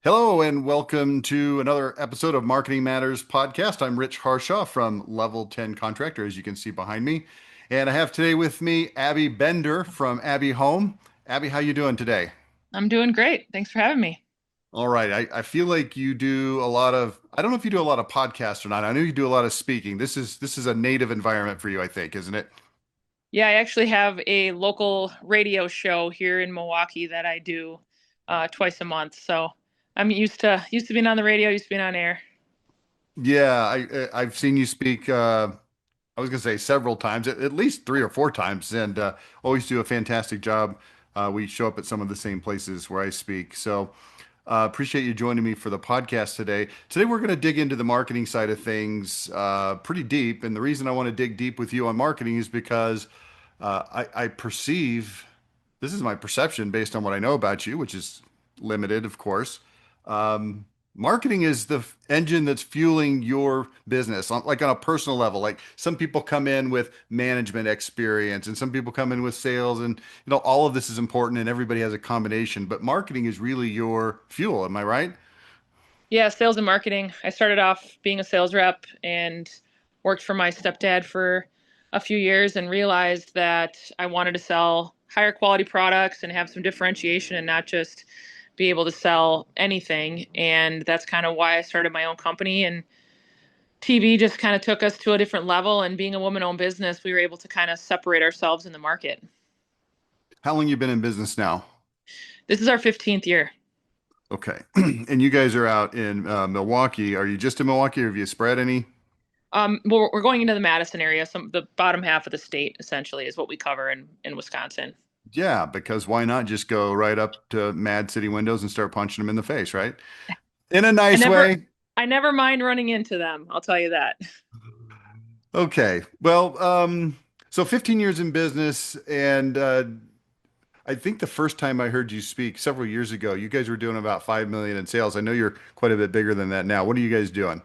Hello and welcome to another episode of Marketing Matters podcast. I'm Rich Harshaw from Level 10 Contractor, as you can see behind me. And I have today with me Abby Bender from Abby Home. Abby, how you doing today? I'm doing great. Thanks for having me. All right. I feel like you do a lot of, I don't know if you do a lot of podcasts or not. I know you do a lot of speaking. This is a native environment for you, I think, isn't it? Yeah, I actually have a local radio show here in Milwaukee that I do twice a month. So I'm used to being on the radio, used to being on air. Yeah, I've seen you speak I was going to say several times, at least three or four times, and always do a fantastic job. We show up at some of the same places where I speak. So appreciate you joining me for the podcast today. Today, we're going to dig into the marketing side of things pretty deep. And the reason I want to dig deep with you on marketing is because I perceive this is my perception based on what I know about you, which is limited, of course. Um, Marketing is the engine that's fueling your business, like on a personal level. Like some people come in with management experience, and some people come in with sales, and all of this is important, and everybody has a combination. But marketing is really your fuel. Am I right? Yeah, sales and marketing. I started off being a sales rep and worked for my stepdad for a few years and realized that I wanted to sell higher quality products and have some differentiation and not just be able to sell anything. And that's kind of why I started my own company. And TV just kind of took us to a different level. And being a woman-owned business, we were able to kind of separate ourselves in the market. How long you been in business now? This is our 15th year. Okay, and you guys are out in Milwaukee. Are you just in Milwaukee, or have you spread any? We're going into the Madison area, the bottom half of the state, essentially, is what we cover in Wisconsin. Yeah, because why not just go right up to Mad City windows and start punching them in the face, right? In a I nice never, way. I never mind running into them. I'll tell you that. Okay. Well, so 15 years in business, and I think the first time I heard you speak several years ago, you guys were doing about 5 million in sales. I know you're quite a bit bigger than that now. What are you guys doing?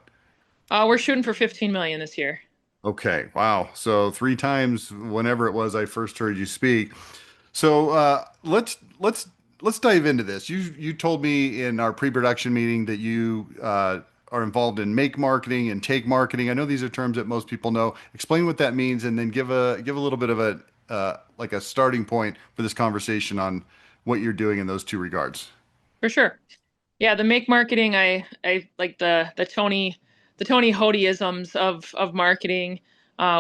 We're shooting for 15 million this year. Okay. Wow. So three times whenever it was I first heard you speak. So let's dive into this. You told me in our pre-production meeting that you are involved in make marketing and take marketing. I know these are terms that most people know. Explain what that means, and then give a little bit of a like a starting point for this conversation on what you're doing in those two regards. For sure. Yeah, the make marketing, I like the Tony Hodyisms of marketing.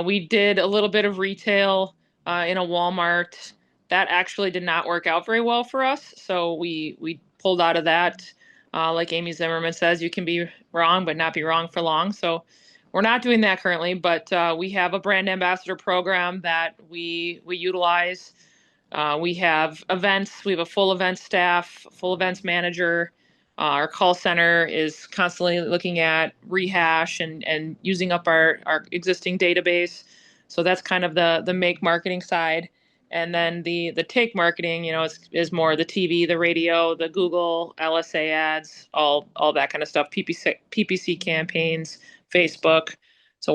We did a little bit of retail in a Walmart. That actually did not work out very well for us, so we pulled out of that. Like Amy Zimmerman says, you can be wrong, but not be wrong for long. So we're not doing that currently, but we have a brand ambassador program that we utilize. We have events. We have a full event staff, full events manager. Our call center is constantly looking at rehash and using up our existing database. So that's kind of the make marketing side. And then the take marketing, is more the TV, the radio, the Google, LSA ads, all that kind of stuff, PPC campaigns, Facebook. So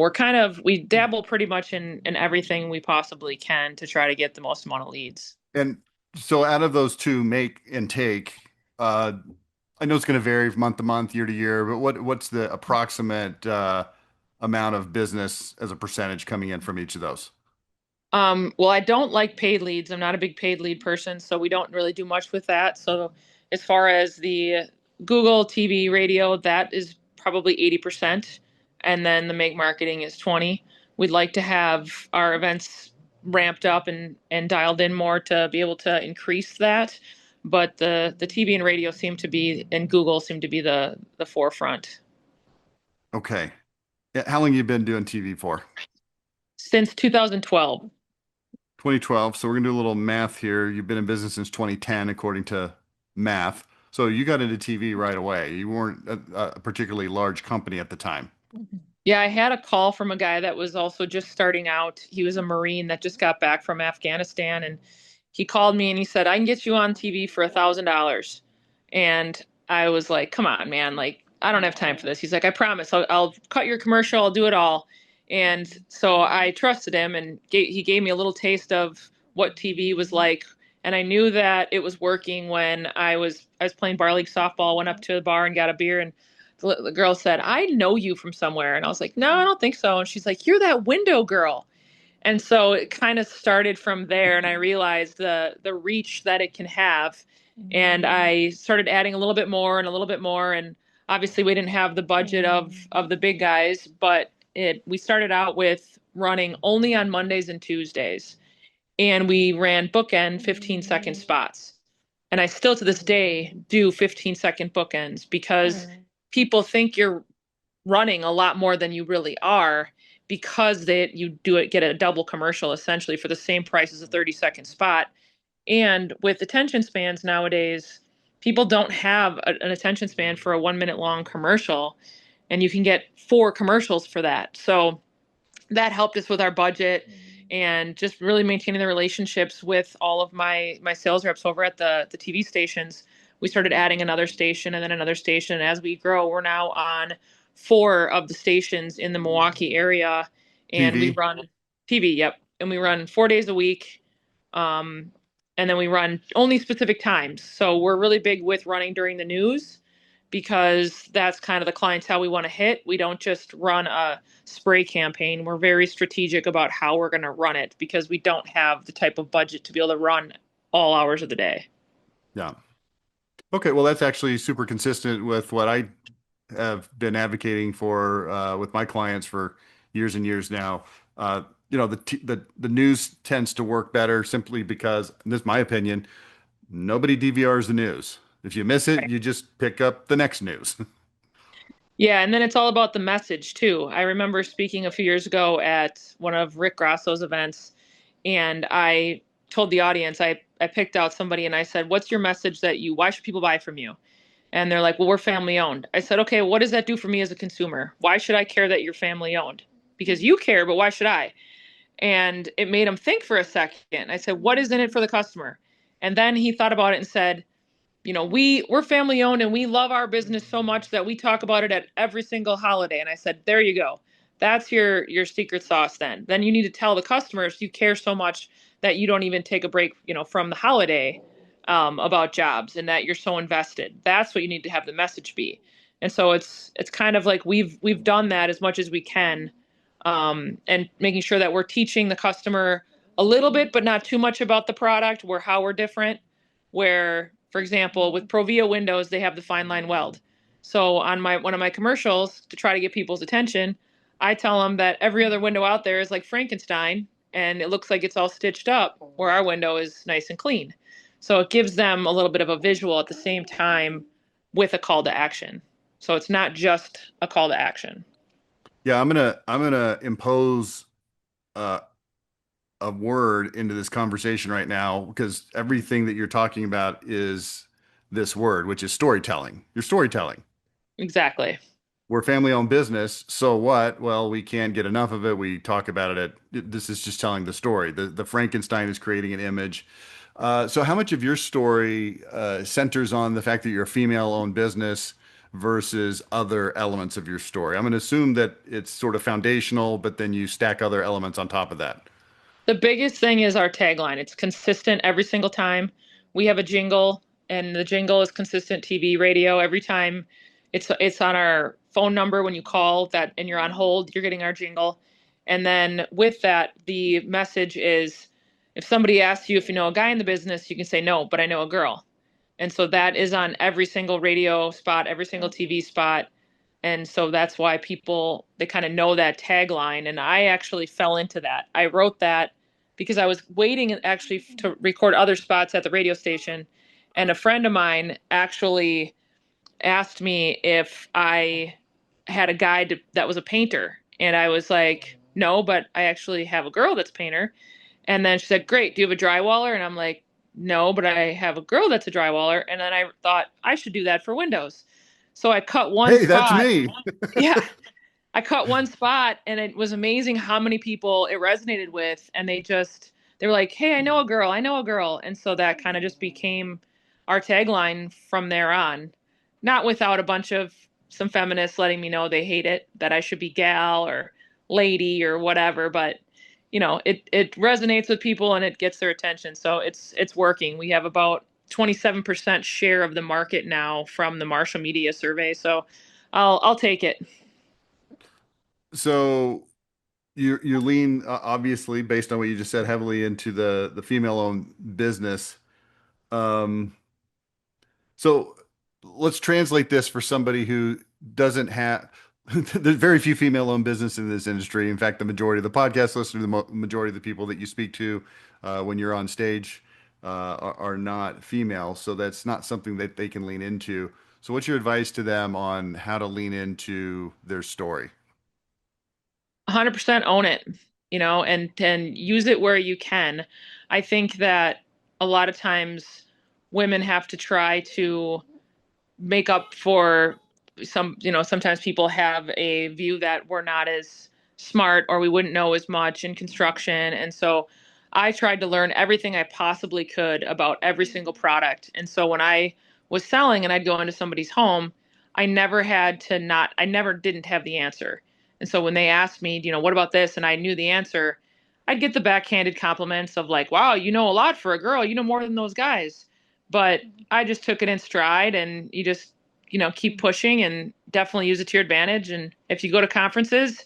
we dabble pretty much in everything we possibly can to try to get the most amount of leads. And so out of those two, make and take, uh, I know it's going to vary month to month, year to year, but what's the approximate amount of business as a percentage coming in from each of those? Well, I don't like paid leads. I'm not a big paid lead person, so we don't really do much with that. So as far as the Google, TV, radio, that is probably 80%. And then the make marketing is 20. We'd like to have our events ramped up and dialed in more to be able to increase that. But the TV and radio seem to be, and Google seem to be the forefront. Okay. Yeah, how long you been doing TV for? Since 2012. 2012. So we're gonna do a little math here. You've been in business since 2010, according to math. So you got into TV right away. You weren't a particularly large company at the time. Yeah, I had a call from a guy that was also just starting out. He was a Marine that just got back from Afghanistan, and he called me and he said, "I can get you on TV for $1,000." And I was like, "Come on, man! Like, I don't have time for this." He's like, "I promise, I'll cut your commercial. I'll do it all." And so I trusted him, and he gave me a little taste of what TV was like And I knew that it was working when I was playing bar league softball, went up to the bar and got a beer, and the girl said, "I know you from somewhere." And I was like, "No, I don't think so." And she's like, "You're that window girl." And so it kind of started from there, and I realized the reach that it can have. And I started adding a little bit more and a little bit more. And obviously we didn't have the budget of the big guys, but it we started out with running only on Mondays and Tuesdays. And we ran bookend 15-second spots. And I still to this day do 15-second bookends because people think you're running a lot more than you really are because you do it get a double commercial essentially for the same price as a 30-second spot. And with attention spans nowadays, people don't have an attention span for a 1 minute long commercial, and you can get 4 commercials for that. So that helped us with our budget and just really maintaining the relationships with all of my sales reps over at the TV stations. We started adding another station and then another station. And as we grow, we're now on 4 of the stations in the Milwaukee area, and we TV. run TV. Yep, and we run 4 days a week. Um, and then we run only specific times. So we're really big with running during the news because that's kind of the clientele we want to hit. We don't just run a spray campaign. We're very strategic about how we're going to run it because we don't have the type of budget to be able to run all hours of the day. Yeah. Okay, well, that's actually super consistent with what I have been advocating for with my clients for years and years now. The news tends to work better simply because, and this is my opinion, nobody DVRs the news. If you miss it, Right. you just pick up the next news. Yeah, and then it's all about the message too. I remember speaking a few years ago at one of Rick Grosso's events, and I told the audience, I picked out somebody and I said, "What's your message why should people buy from you?" And they're like, "Well, we're family owned." I said, "Okay, what does that do for me as a consumer? Why should I care that you're family owned? Because you care, but why should I?" And it made him think for a second. I said, "What is in it for the customer?" And then he thought about it and said, we're family owned and we love our business so much that we talk about it at every single holiday. And I said, there you go. That's your secret sauce then. Then you need to tell the customers you care so much that you don't even take a break, from the holiday about jobs and that you're so invested. That's what you need to have the message be. And so it's kind of like we've done that as much as we can, and making sure that we're teaching the customer a little bit, but not too much about the product, how we're different. Where, for example, with Provia windows, they have the fine line weld. So on my one of my commercials to try to get people's attention, I tell them that every other window out there is like Frankenstein and it looks like it's all stitched up, where our window is nice and clean. So it gives them a little bit of a visual at the same time with a call to action. So it's not just a call to action. Yeah, I'm gonna impose uh, a word into this conversation right now because everything that you're talking about is this word, which is storytelling. You're storytelling. Exactly. We're a family-owned business, so what? Well, we can't get enough of it. We talk about it this is just telling the story. The Frankenstein is creating an image. So how much of your story centers on the fact that you're a female-owned business versus other elements of your story? I'm going to assume that it's sort of foundational, but then you stack other elements on top of that. The biggest thing is our tagline. It's consistent every single time. We have a jingle, and the jingle is consistent TV, radio. Every time it's on our phone number when you call that and you're on hold, you're getting our jingle. And then with that, the message is if somebody asks you if you know a guy in the business, you can say no, but I know a girl. And so that is on every single radio spot, every single TV spot. And so that's why people they kind of know that tagline. And I actually fell into that. I wrote that because I was waiting actually to record other spots at the radio station. And a friend of mine actually asked me if I had a guy that was a painter. And I was like, no, but I actually have a girl that's a painter. And then she said, great, do you have a drywaller? And I'm like, no, but I have a girl that's a drywaller. And then I thought I should do that for windows. So I cut one Hey, that's spot. me. Yeah, I cut one spot and it was amazing how many people it resonated with. And they were like, hey, I know a girl, I know a girl. And so that kind of just became our tagline from there on. Not without a bunch of some feminists letting me know they hate it, that I should be gal or lady or whatever. But it resonates with people and it gets their attention. So it's working. We have about 27% share of the market now from the Marshall Media survey. So I'll take it. So you lean obviously based on what you just said heavily into the female-owned business. Um, so let's translate this for somebody who doesn't have. There's very few female-owned business in this industry. In fact, the majority of the podcast listeners, the majority of the people that you speak to when you're on stage are not female. So that's not something that they can lean into. So what's your advice to them on how to lean into their story? 100% own it, and use it where you can. I think that a lot of times women have to try to make up for sometimes people have a view that we're not as smart or we wouldn't know as much in construction. And so I tried to learn everything I possibly could about every single product. And so when I was selling and I'd go into somebody's home, I never didn't have the answer. And so when they asked me, what about this? And I knew the answer, I'd get the backhanded compliments of like, wow, you know a lot for a girl, you know more than those guys. But I just took it in stride and you just, keep pushing and definitely use it to your advantage. And if you go to conferences,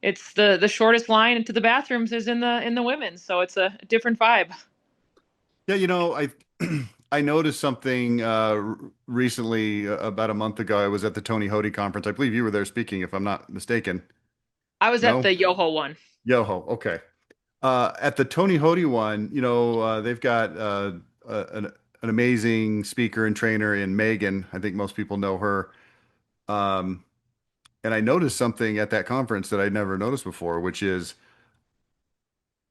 it's the shortest line into the bathrooms is in the women's. So it's a different vibe. Yeah, I noticed something recently about a month ago. I was at the Tony Hody conference. I believe you were there speaking, if I'm not mistaken. I was at No? the Yoho one. Yoho. Okay. At the Tony Hody one, they've got an amazing speaker and trainer in Megan. I think most people know her. Um, and I noticed something at that conference that I'd never noticed before, which is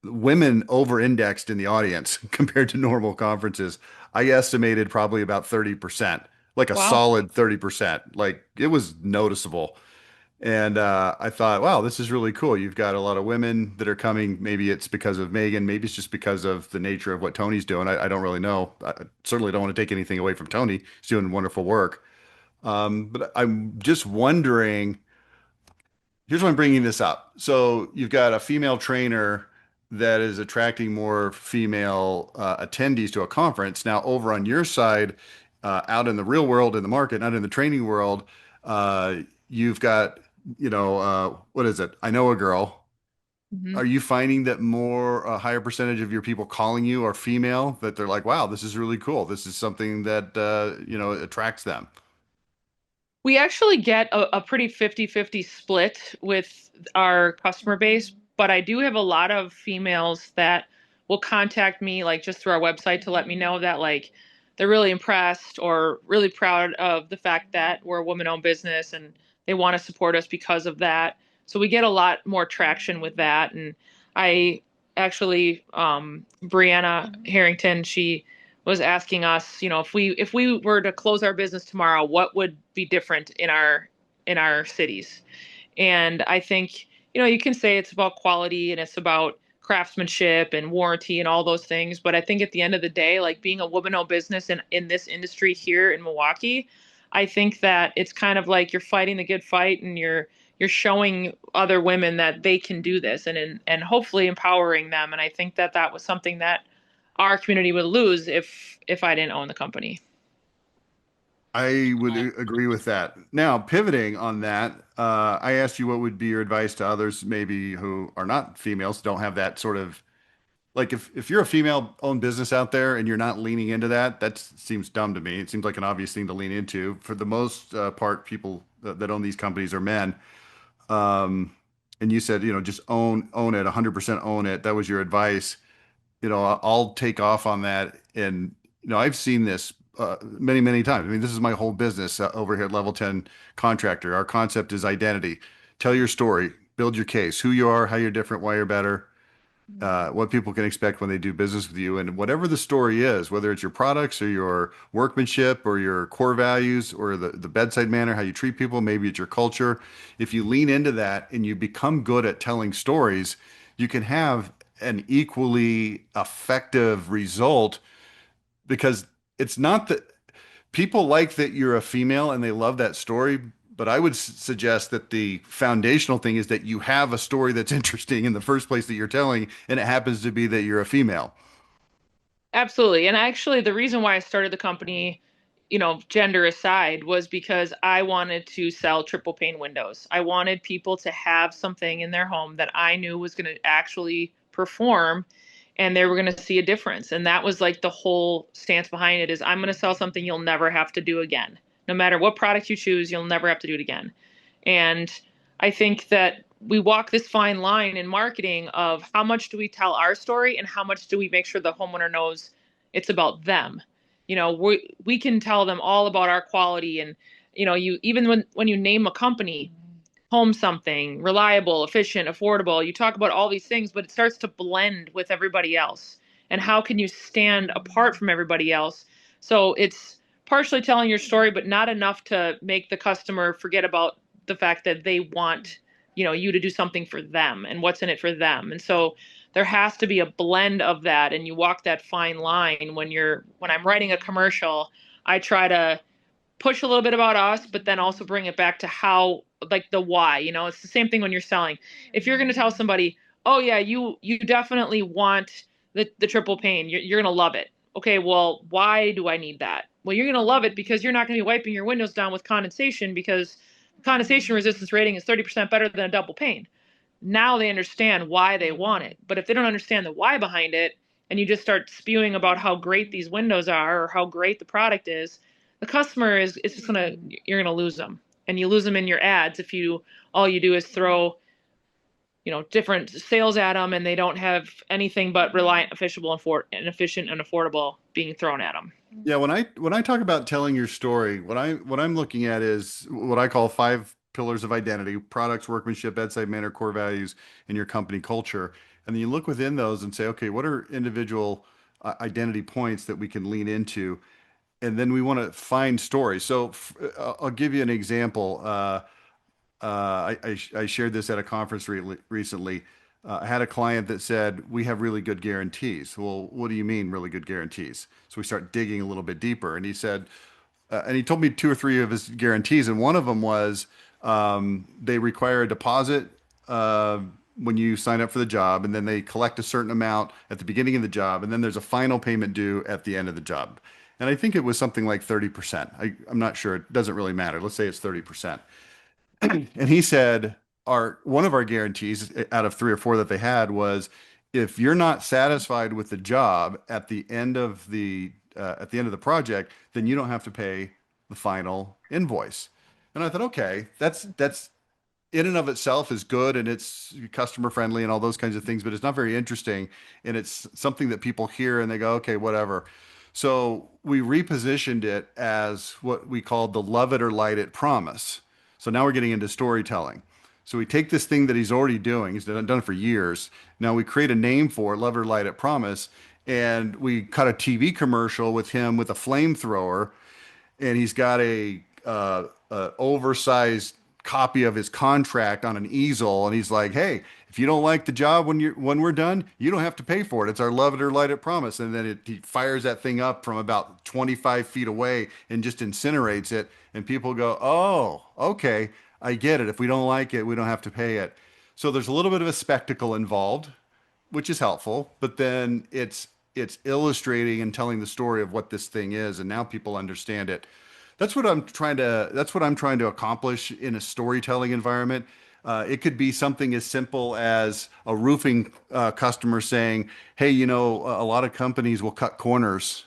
women over-indexed in the audience compared to normal conferences. I estimated probably about 30%, like a Wow. solid 30%. Like it was noticeable. And I thought, wow, this is really cool. You've got a lot of women that are coming. Maybe it's because of Megan. Maybe it's just because of the nature of what Tony's doing. I don't really know. I certainly don't want to take anything away from Tony. He's doing wonderful work. But I'm just wondering, here's why I'm bringing this up. So you've got a female trainer that is attracting more female attendees to a conference. Now, over on your side, out in the real world, in the market, not in the training world, uh, you've got, what is it? I know a girl. Hmm. Are you finding that a higher percentage of your people calling you are female, that they're like, wow, this is really cool. This is something that, attracts them? We actually get a pretty 50-50 split with our customer base, but I do have a lot of females that will contact me like just through our website to let me know that like they're really impressed or really proud of the fact that we're a woman-owned business and they want to support us because of that. So we get a lot more traction with that. And I actually, Brianna Harrington, she was asking us, if we were to close our business tomorrow, what would be different in our cities? And I think, you can say it's about quality and it's about craftsmanship and warranty and all those things, but I think at the end of the day, like being a woman-owned business in this industry here in Milwaukee, I think that it's kind of like you're fighting the good fight and you're showing other women that they can do this and hopefully empowering them. And I think that that was something that our community would lose if I didn't own the company. I would agree with that. Now, pivoting on that, I asked you what would be your advice to others, maybe who are not females, don't have that sort of like if you're a female-owned business out there and you're not leaning into that, that seems dumb to me. It seems like an obvious thing to lean into. For the most part, people that own these companies are men. Um, and you said, just own it, 100% own it. That was your advice. I'll take off on that. And, I've seen this many, many times. I mean, this is my whole business over here at Level 10 Contractor. Our concept is identity. Tell your story, build your case, who you are, how you're different, why you're better, what people can expect when they do business with you. And whatever the story is, whether it's your products or your workmanship or your core values or the bedside manner, how you treat people, maybe it's your culture. If you lean into that and you become good at telling stories, you can have an equally effective result because it's not that people like that you're a female and they love that story, But I would suggest that the foundational thing is that you have a story that's interesting in the first place that you're telling, and it happens to be that you're a female. Absolutely. And actually, the reason why I started the company, gender aside, was because I wanted to sell triple pane windows. I wanted people to have something in their home that I knew was going to actually perform and they were going to see a difference. And that was like the whole stance behind it is I'm going to sell something you'll never have to do again. No matter what product you choose, you'll never have to do it again. And I think that we walk this fine line in marketing of how much do we tell our story and how much do we make sure the homeowner knows it's about them. We can tell them all about our quality and you even when you name a company, home something, reliable, efficient, affordable, you talk about all these things, but it starts to blend with everybody else. And how can you stand apart from everybody else? So it's partially telling your story, but not enough to make the customer forget about the fact that they want, you to do something for them and what's in it for them. And so there has to be a blend of that. And you walk that fine line when I'm writing a commercial, I try to push a little bit about us, but then also bring it back to how, like the why. It's the same thing when you're selling. If you're going to tell somebody, oh yeah, you definitely want the triple pane, you're going to love it. Okay, well, why do I need that? Well, you're going to love it because you're not going to be wiping your windows down with condensation because condensation resistance rating is 30% better than a double pane. Now they understand why they want it. But if they don't understand the why behind it, and you just start spewing about how great these windows are or how great the product is, the customer is just you're gonna lose them, and you lose them in your ads if you all you do is throw different sales at them, and they don't have anything but reliant, efficient, and affordable being thrown at them. Yeah, when I talk about telling your story, what I'm looking at is what I call five pillars of identity: products, workmanship, bedside manner, core values, and your company culture. And then you look within those and say, okay, what are individual identity points that we can lean into? And then we want to find stories. So I'll give you an example. I shared this at a conference recently. I had a client that said, we have really good guarantees. Well, what do you mean, really good guarantees? So we start digging a little bit deeper. And he said, and he told me two or three of his guarantees. And one of them was they require a deposit when you sign up for the job, and then they collect a certain amount at the beginning of the job. And then there's a final payment due at the end of the job. And I think it was something like 30%. I'm not sure. It doesn't really matter. Let's say it's 30%. And he said, our one of our guarantees out of three or four that they had was if you're not satisfied with the job at the end of the project, then you don't have to pay the final invoice. And I thought, okay, that's in and of itself is good and it's customer friendly and all those kinds of things, but it's not very interesting. And it's something that people hear and they go, okay, whatever. So we repositioned it as what we called the love it or light it promise. So now we're getting into storytelling. So we take this thing that he's already doing, he's done it for years. Now we create a name for it, love it or light it promise, and we cut a TV commercial with him with a flamethrower, and he's got a oversized copy of his contract on an easel, and he's like, "Hey, if you don't like the job when we're done, you don't have to pay for it. It's our love it or light it promise." And then he fires that thing up from about 25 feet away and just incinerates it. And people go, "Oh, okay, I get it. If we don't like it, we don't have to pay it." So there's a little bit of a spectacle involved, which is helpful, but then it's illustrating and telling the story of what this thing is, and now people understand it. That's what I'm trying to accomplish in a storytelling environment. It could be something as simple as a roofing customer saying, "Hey, a lot of companies will cut corners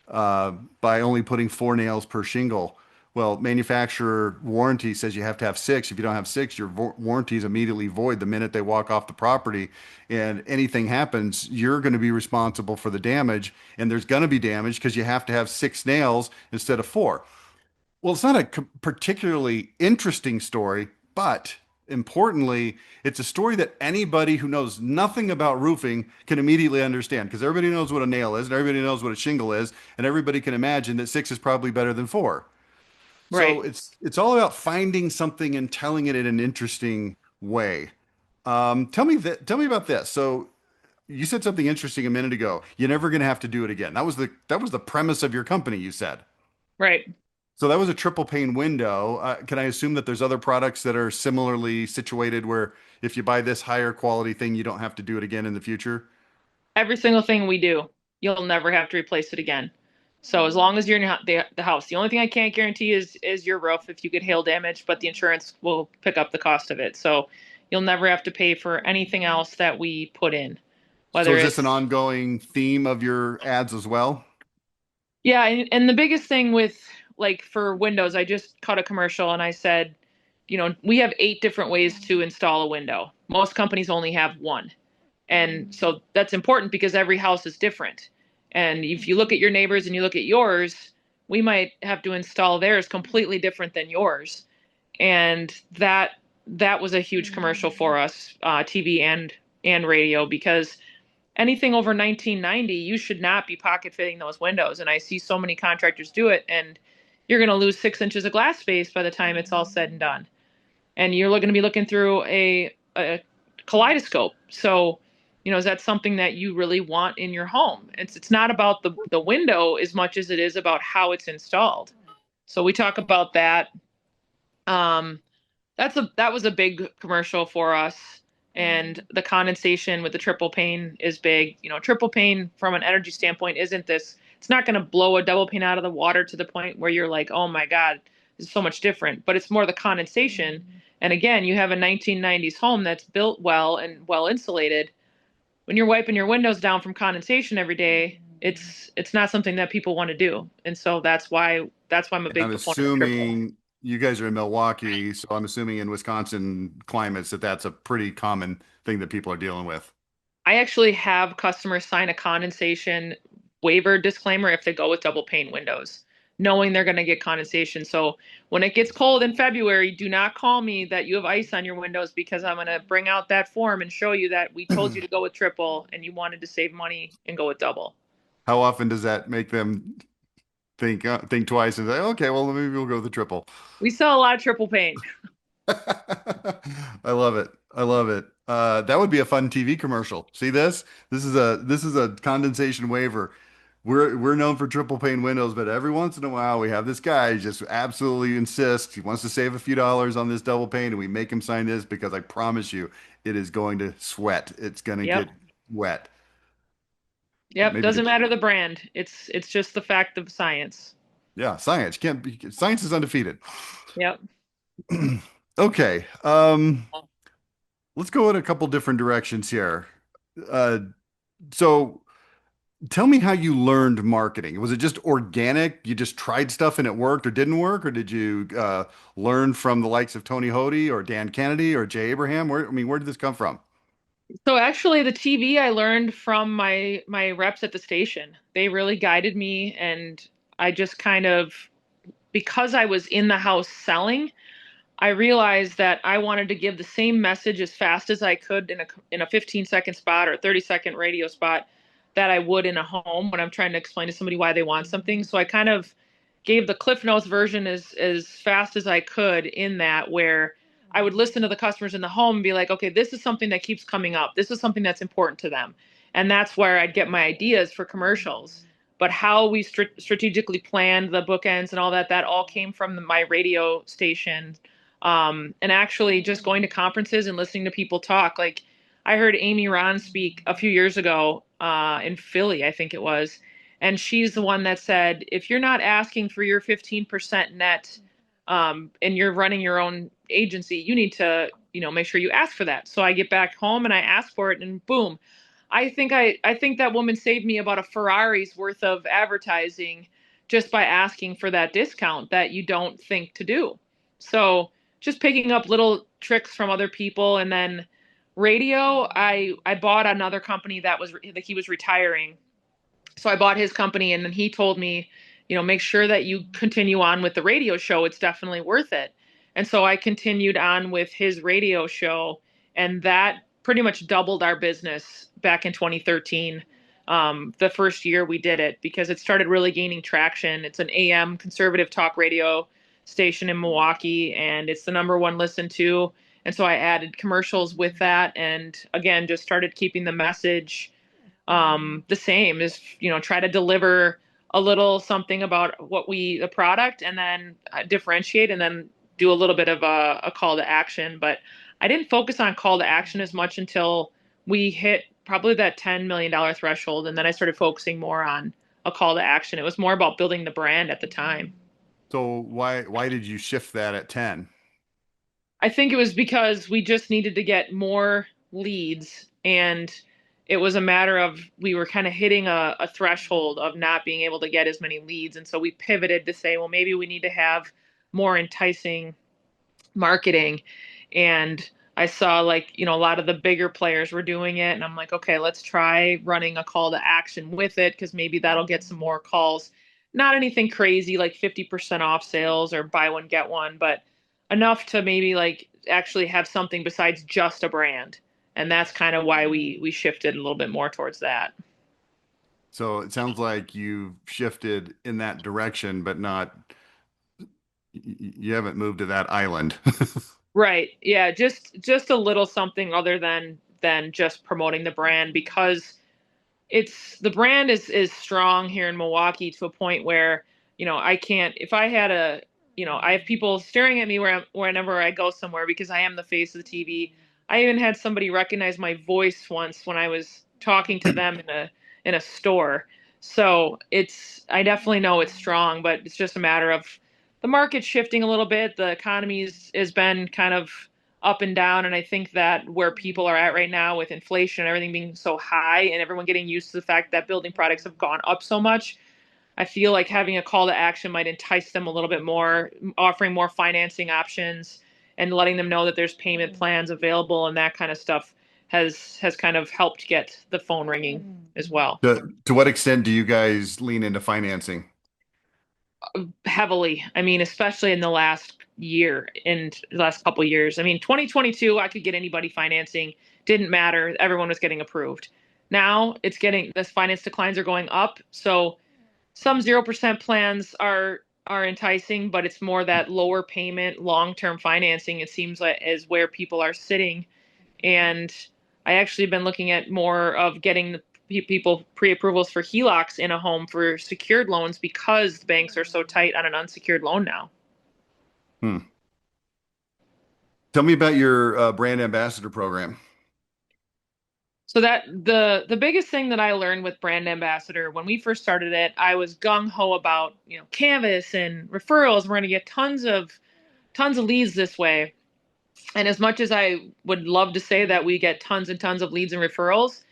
by only putting four nails per shingle." Well, manufacturer warranty says you have to have six. If you don't have six, your warranty is immediately void the minute they walk off the property. And anything happens, you're going to be responsible for the damage. And there's going to be damage because you have to have six nails instead of four. Well, it's not a particularly interesting story, but importantly, it's a story that anybody who knows nothing about roofing can immediately understand because everybody knows what a nail is and everybody knows what a shingle is, and everybody can imagine that six is probably better than four. So Right. it's all about finding something and telling it in an interesting way. Tell me about this. So you said something interesting a minute ago. You're never going to have to do it again. That was the premise of your company, you said. Right. So that was a triple pane window. Can I assume that there's other products that are similarly situated where if you buy this higher quality thing, you don't have to do it again in the future? Every single thing we do, you'll never have to replace it again. So as long as you're in the house, the only thing I can't guarantee is your roof if you get hail damage, but the insurance will pick up the cost of it. So you'll never have to pay for anything else that we put in, So whether is this an it's ongoing theme of your ads as well? yeah, and the biggest thing with like for Windows, I just cut a commercial and I said, we have 8 different ways to install a window. Most companies only have one. And so that's important because every house is different. And if you look at your neighbors and you look at yours, we might have to install theirs completely different than yours. And that was a huge commercial for us, TV and radio, because anything over 1990, you should not be pocket fitting those windows. And I see so many contractors do it, and you're going to lose 6 inches of glass space by the time it's all said and done. And you're going to be looking through a kaleidoscope. So, is that something that you really want in your home? It's not about the window as much as it is about how it's installed. So we talk about that. Um, that was a big commercial for us. And the condensation with the triple pane is big. Triple pane from an energy standpoint isn't this. It's not going to blow a double pane out of the water to the point where you're like, oh my God, this is so much different. But it's more the condensation. And again, you have a 1990s home that's built well and well insulated. When you're wiping your windows down from condensation every day, it's not something that people want to do. And so that's why I'm a And big I'm proponent of triple. assuming you guys are in Milwaukee, so I'm assuming in Wisconsin climates that that's a pretty common thing that people are dealing with. I actually have customers sign a condensation waiver disclaimer if they go with double pane windows, knowing they're going to get condensation. So when it gets cold in February, do not call me that you have ice on your windows because I'm going to bring out that form and show you that we told you to go with triple and you wanted to save money and go with double. How often does that make them think twice and say, okay, well maybe we'll go with the triple? We sell a lot of triple pane. I love it. I love it. That would be a fun TV commercial. See this? This is a condensation waiver. We're known for triple pane windows, but every once in a while we have this guy who just absolutely insists he wants to save a few dollars on this double pane, and we make him sign this because I promise you it is going to sweat. It's going to Yep. get wet. Yep. Maybe the Doesn't matter the brand. It's just the fact of science. yeah, science can't be science is undefeated. Yep. Okay. Let's go in a couple different directions here. Uh, so tell me how you learned marketing. Was it just organic? You just tried stuff and it worked or didn't work? Or did you learn from the likes of Tony Hody or Dan Kennedy or Jay Abraham? Where did this come from? So actually the TV I learned from my reps at the station. They really guided me and I just kind of because I was in the house selling, I realized that I wanted to give the same message as fast as I could in a 15-second spot or 30-second radio spot that I would in a home when I'm trying to explain to somebody why they want something. So I kind of gave the Cliff Notes version as fast as I could in that where I would listen to the customers in the home and be like, okay, this is something that keeps coming up. This is something that's important to them. And that's where I'd get my ideas for commercials. But how we strategically planned the bookends and all that, that all came from my radio station. And actually just going to conferences and listening to people talk. Like I heard Amy Ron speak a few years ago in Philly, I think it was. And she's the one that said, if you're not asking for your 15% net and you're running your own agency, you need to, make sure you ask for that. So I get back home and I ask for it and boom. I think that woman saved me about a Ferrari's worth of advertising just by asking for that discount that you don't think to do. So just picking up little tricks from other people and then radio, I bought another company that he was retiring, so I bought his company and then he told me, make sure that you continue on with the radio show. It's definitely worth it. And so I continued on with his radio show and that pretty much doubled our business back in 2013. The first year we did it because it started really gaining traction. It's an AM conservative talk radio station in Milwaukee and it's the number one listened to. And so I added commercials with that and again, just started keeping the message the same is try to deliver a little something about the product, and then differentiate, and then do a little bit of a call to action. But I didn't focus on call to action as much until we hit probably that $10 million threshold. And then I started focusing more on a call to action. It was more about building the brand at the time. So why did you shift that at 10? I think it was because we just needed to get more leads, and it was a matter of we were kind of hitting a threshold of not being able to get as many leads. And so we pivoted to say, well, maybe we need to have more enticing marketing. And I saw, like, a lot of the bigger players were doing it. And I'm like, okay, let's try running a call to action with it, because maybe that'll get some more calls. Not anything crazy like 50% off sales or buy one, get one, but enough to maybe like actually have something besides just a brand. And that's kind of why we shifted a little bit more towards that. So it sounds like you've shifted in that direction, but not, you haven't moved to that island. Right. Yeah, just a little something other than just promoting the brand, because it's the brand is strong here in Milwaukee to a point where, I can't, if I had I have people staring at me whenever I go somewhere, because I am the face of the TV. I even had somebody recognize my voice once when I was talking to them in a store. So I definitely know it's strong, but it's just a matter of the market shifting a little bit. The economy's has been kind of up and down. And I think that where people are at right now with inflation and everything being so high and everyone getting used to the fact that building products have gone up so much, I feel like having a call to action might entice them a little bit more, offering more financing options and letting them know that there's payment plans available, and that kind of stuff has kind of helped get the phone ringing as well. To what extent do you guys lean into financing? Heavily. I mean, especially in the last year and the last couple years. I mean, 2022, I could get anybody financing. Didn't matter. Everyone was getting approved. Now it's getting, the finance declines are going up. So some 0% plans are enticing, but it's more that lower payment, long-term financing, it seems like, is where people are sitting. And I actually been looking at more of getting the people pre-approvals for HELOCs in a home for secured loans, because the banks are so tight on an unsecured loan now. Hmm. Tell me about your brand ambassador program. So that the biggest thing that I learned with brand ambassador when we first started it, I was gung ho about, canvas and referrals. We're going to get tons of leads this way. And as much as I would love to say that we get tons and tons of leads and referrals,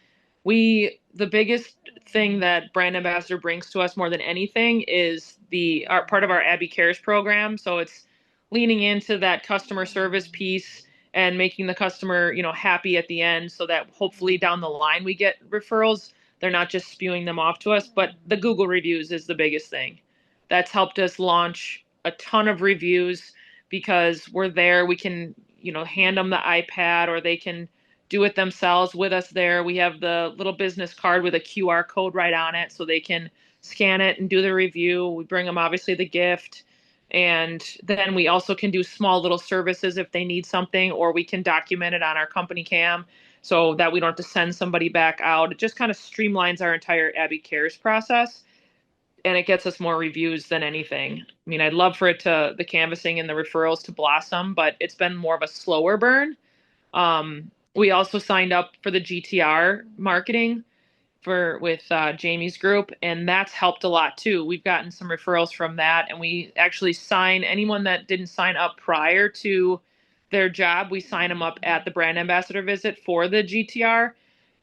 the biggest thing that brand ambassador brings to us more than anything is the our part of our Abby Cares program. So it's leaning into that customer service piece and making the customer, happy at the end, so that hopefully down the line we get referrals. They're not just spewing them off to us. But the Google reviews is the biggest thing. That's helped us launch a ton of reviews, because we're there. We can, hand them the iPad, or they can do it themselves with us there. We have the little business card with a QR code right on it, so they can scan it and do the review. We bring them obviously the gift. And then we also can do small little services if they need something, or we can document it on our company cam so that we don't have to send somebody back out. It just kind of streamlines our entire Abby Cares process, and it gets us more reviews than anything. I mean, I'd love for the canvassing and the referrals to blossom, but it's been more of a slower burn. We also signed up for the GTR marketing with Jamie's group, and that's helped a lot too. We've gotten some referrals from that, and we actually sign anyone that didn't sign up prior to their job. We sign them up at the brand ambassador visit for the GTR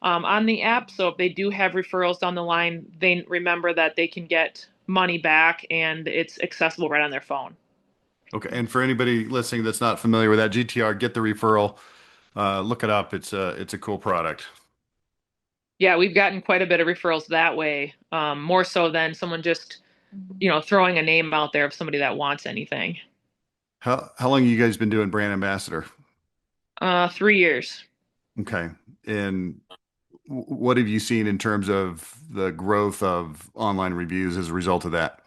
on the app. So if they do have referrals down the line, they remember that they can get money back, and it's accessible right on their phone. Okay, and for anybody listening that's not familiar with that GTR, get the referral. Look it up. It's a cool product. Yeah, we've gotten quite a bit of referrals that way, more so than someone just, throwing a name out there of somebody that wants anything. How long you guys been doing brand ambassador? 3 years. Okay, and what have you seen in terms of the growth of online reviews as a result of that?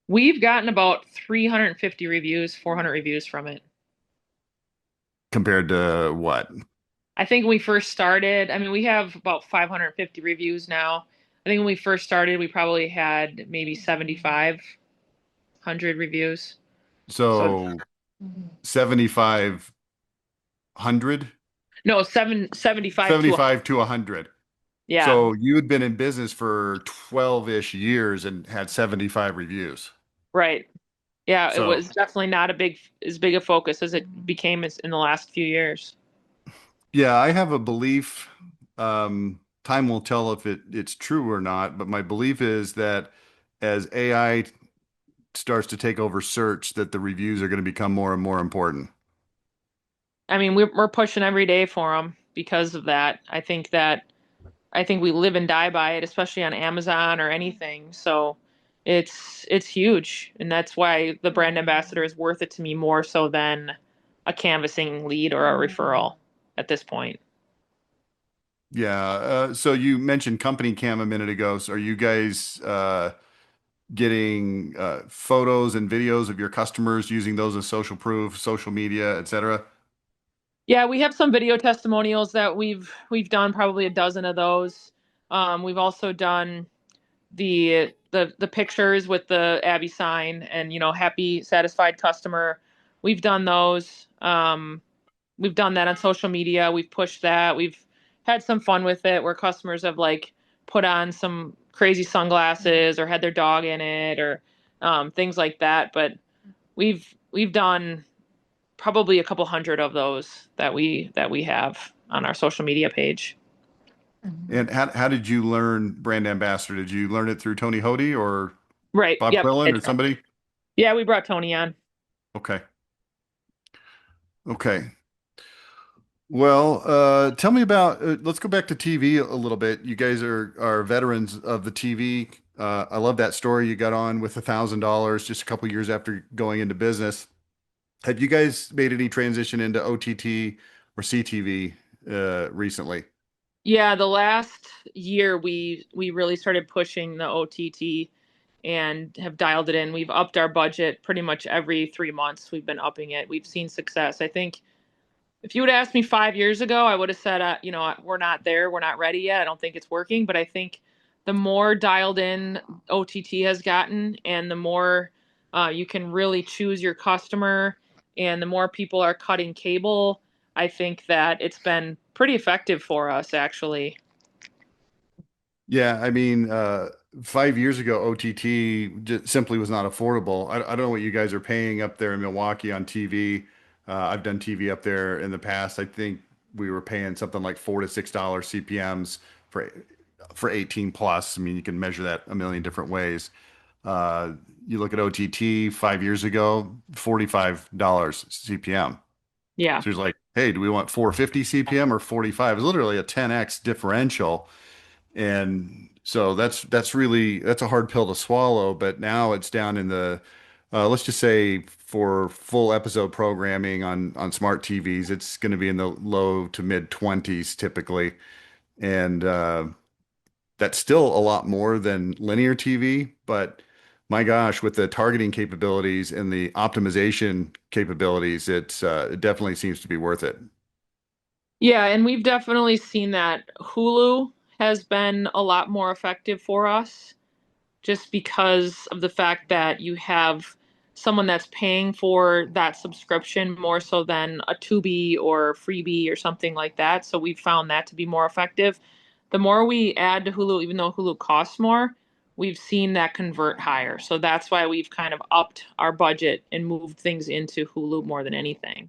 We've gotten about 350 reviews, 400 reviews from it. Compared to what? I think when we first started, I mean, we have about 550 reviews now. I think when we first started, we probably had maybe 7,500 reviews. So So 7,500, no, 75 to 100. 75 to 100. Yeah, So you had been in business for 12-ish years and had 75 reviews. right. Yeah, it So was definitely not as big a focus as it became in the last few years. yeah, I have a belief. Time will tell if it's true or not, but my belief is that as AI starts to take over search, that the reviews are going to become more and more important. I mean, we're pushing every day for them because of that. I think we live and die by it, especially on Amazon or anything. So it's huge, and that's why the brand ambassador is worth it to me more so than a canvassing lead or a referral at this point. Yeah. So you mentioned company cam a minute ago. So are you guys getting photos and videos of your customers using those as social proof, social media, etc.? Yeah, we have some video testimonials that we've done probably a dozen of those. We've also done the pictures with the Abby sign and happy satisfied customer. We've done those. We've done that on social media. We've pushed that. We've had some fun with it where customers have like put on some crazy sunglasses or had their dog in it or things like that. But we've done probably a couple hundred of those that we have on our social media page. And how did you learn brand ambassador? Did you learn it through Tony Hody or Right. Bob Yep. Quillen or somebody? Yeah, we brought Tony on. Okay. Okay. Well, tell me about, let's go back to TV a little bit. You guys are veterans of the TV. I love that story you got on with $1,000 just a couple years after going into business. Have you guys made any transition into OTT or CTV recently? Yeah, the last year we really started pushing the OTT and have dialed it in. We've upped our budget pretty much every 3 months. We've been upping it. We've seen success. I think if you would ask me 5 years ago, I would have said, we're not there. We're not ready yet. I don't think it's working. But I think the more dialed in OTT has gotten and the more you can really choose your customer and the more people are cutting cable, I think that it's been pretty effective for us, actually. Yeah, I mean, 5 years ago, OTT just simply was not affordable. I don't know what you guys are paying up there in Milwaukee on TV. I've done TV up there in the past. I think we were paying something like $4 to $6 CPMs for 18 plus. I mean, you can measure that a million different ways. Uh, you look at OTT 5 years ago, $45 CPM. Yeah. So he's like, hey, do we want 450 CPM or 45? It's literally a 10x differential. And so that's a hard pill to swallow, but now it's down in the let's just say for full episode programming on smart TVs, it's going to be in the low to mid 20s typically. And that's still a lot more than linear TV, but my gosh, with the targeting capabilities and the optimization capabilities, it definitely seems to be worth it. Yeah, and we've definitely seen that Hulu has been a lot more effective for us just because of the fact that you have someone that's paying for that subscription more so than a Tubi or freebie or something like that. So we've found that to be more effective. The more we add to Hulu, even though Hulu costs more, we've seen that convert higher. So that's why we've kind of upped our budget and moved things into Hulu more than anything.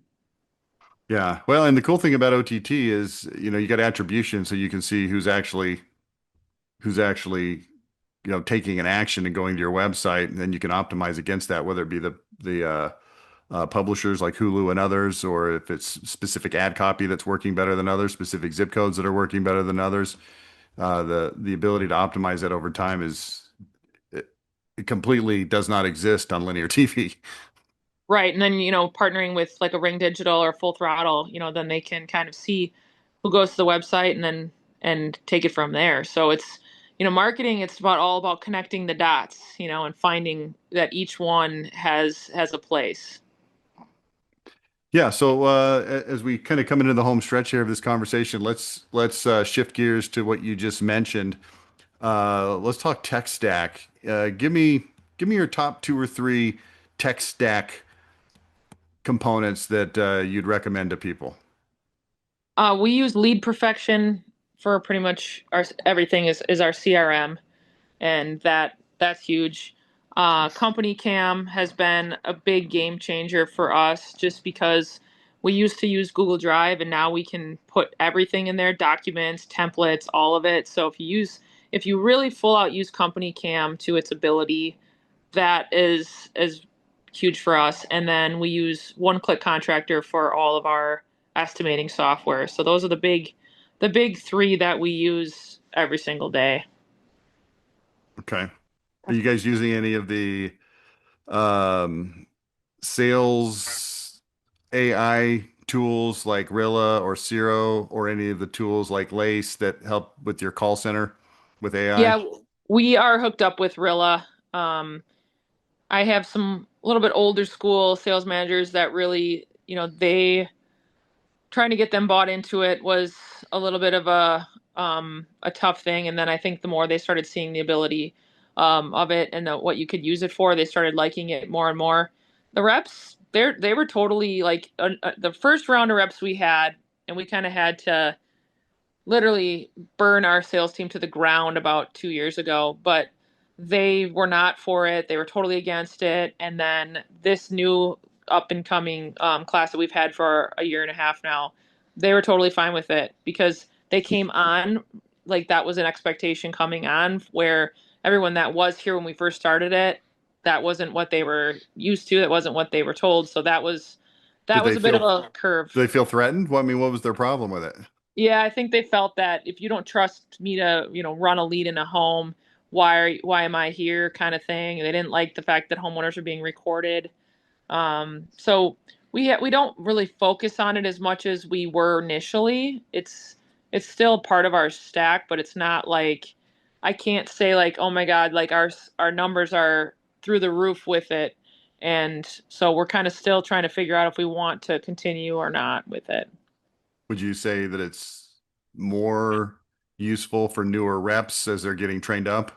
Yeah. Well, and the cool thing about OTT is, you got attribution so you can see who's actually taking an action and going to your website, and then you can optimize against that, whether it be the publishers like Hulu and others, or if it's specific ad copy that's working better than others, specific zip codes that are working better than others. The ability to optimize that over time it, it completely does not exist on linear TV. Right. And then, partnering with like a Ring Digital or Full Throttle, then they can kind of see who goes to the website and take it from there. So it's, marketing, it's all about connecting the dots, and finding that each one has a place. Yeah, so as we kind of come into the home stretch here of this conversation, let's shift gears to what you just mentioned. Let's talk tech stack. Give me your top two or three tech stack components that you'd recommend to people. We use Lead Perfection for pretty much our everything is our CRM, and that's huge. Company Cam has been a big game changer for us just because we used to use Google Drive and now we can put everything in there, documents, templates, all of it. So if you really full out use Company Cam to its ability, that is huge for us. And then we use One Click Contractor for all of our estimating software. So those are the big three that we use every single day. Okay. Are you guys using any of the um, sales AI tools like Rilla or Zero or any of the tools like Lace that help with your call center with AI? Yeah, we are hooked up with Rilla. I have some a little bit older school sales managers that really, they trying to get them bought into it was a little bit of a tough thing. And then I think the more they started seeing the ability of it and what you could use it for, they started liking it more and more. The reps, they were totally like the first round of reps we had, and we kind of had to literally burn our sales team to the ground about 2 years ago, but they were not for it. They were totally against it. And then this new up and coming class that we've had for a year and a half now, they were totally fine with it because they came on like that was an expectation coming on where everyone that was here when we first started it, that wasn't what they were used to. That wasn't what they were told. So Did that was they a bit of feel a curve. do they feel threatened? Well, I mean, what was their problem with it? Yeah, I think they felt that if you don't trust me to, run a lead in a home, why am I here kind of thing. They didn't like the fact that homeowners are being recorded. So we don't really focus on it as much as we were initially. It's still part of our stack, but it's not like I can't say like, "Oh my God, like our numbers are through the roof with it." And so we're kind of still trying to figure out if we want to continue or not with it. Would you say that it's more useful for newer reps as they're getting trained up?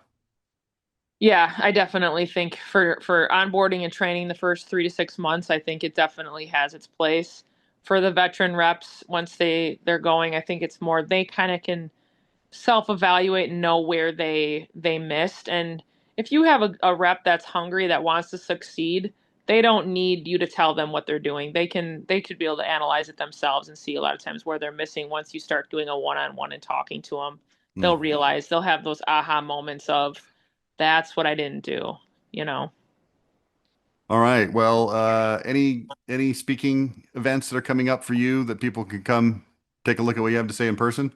Yeah, I definitely think for onboarding and training the first 3 to 6 months, I think it definitely has its place. For the veteran reps, once they're going, I think it's more they kind of can self-evaluate and know where they missed. And if you have a rep that's hungry that wants to succeed, they don't need you to tell them what they're doing. They could be able to analyze it themselves and see a lot of times where they're missing. Once you start doing a one-on-one and talking to them, they'll Hmm. realize they'll have those aha moments of that's what I didn't do, you know. All right. Well, any speaking events that are coming up for you that people can come take a look at what you have to say in person?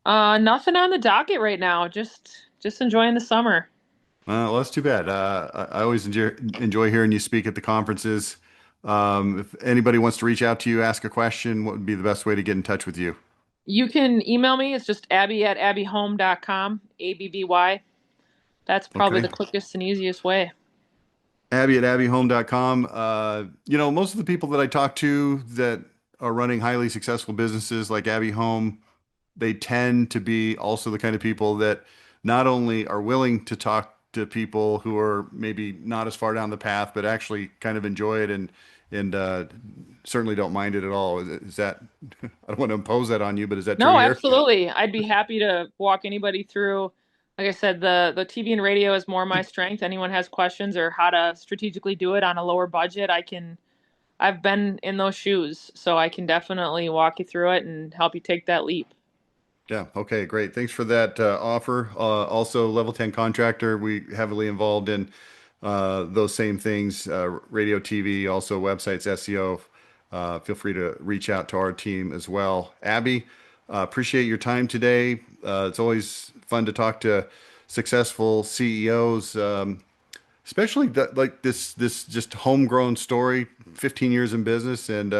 Nothing on the docket right now. Just enjoying the summer. Well, that's too bad. I always enjoy hearing you speak at the conferences. If anybody wants to reach out to you, ask a question, what would be the best way to get in touch with you? You can email me. It's just abby@abbyhome.com, ABBY. That's probably Okay. the quickest and easiest way. Abby at abbyhome.com. Most of the people that I talk to that are running highly successful businesses like Abby Home, they tend to be also the kind of people that not only are willing to talk to people who are maybe not as far down the path, but actually kind of enjoy it and certainly don't mind it at all. Is that, I don't want to impose that on you, but is that true No, here? absolutely. I'd be happy to walk anybody through. Like I said, the TV and radio is more my strength. Anyone has questions or how to strategically do it on a lower budget, I've been in those shoes, so I can definitely walk you through it and help you take that leap. Yeah. Okay. Great. Thanks for that offer. Also, Level 10 Contractor, we heavily involved in those same things, radio, TV, also websites, SEO. Feel free to reach out to our team as well. Abby, appreciate your time today. It's always fun to talk to successful CEOs, especially like this just homegrown story, 15 years in business, and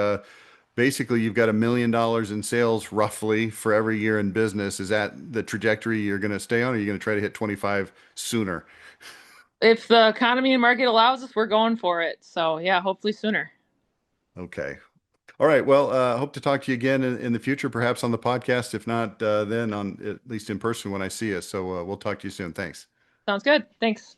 basically you've got $1 million in sales roughly for every year in business. Is that the trajectory you're going to stay on, or are you going to try to hit 25 sooner? If the economy and market allows us, we're going for it. So yeah, hopefully sooner. Okay. All right. Well, hope to talk to you again in the future, perhaps on the podcast. If not, then on at least in person when I see you. So we'll talk to you soon. Thanks. Sounds good. Thanks.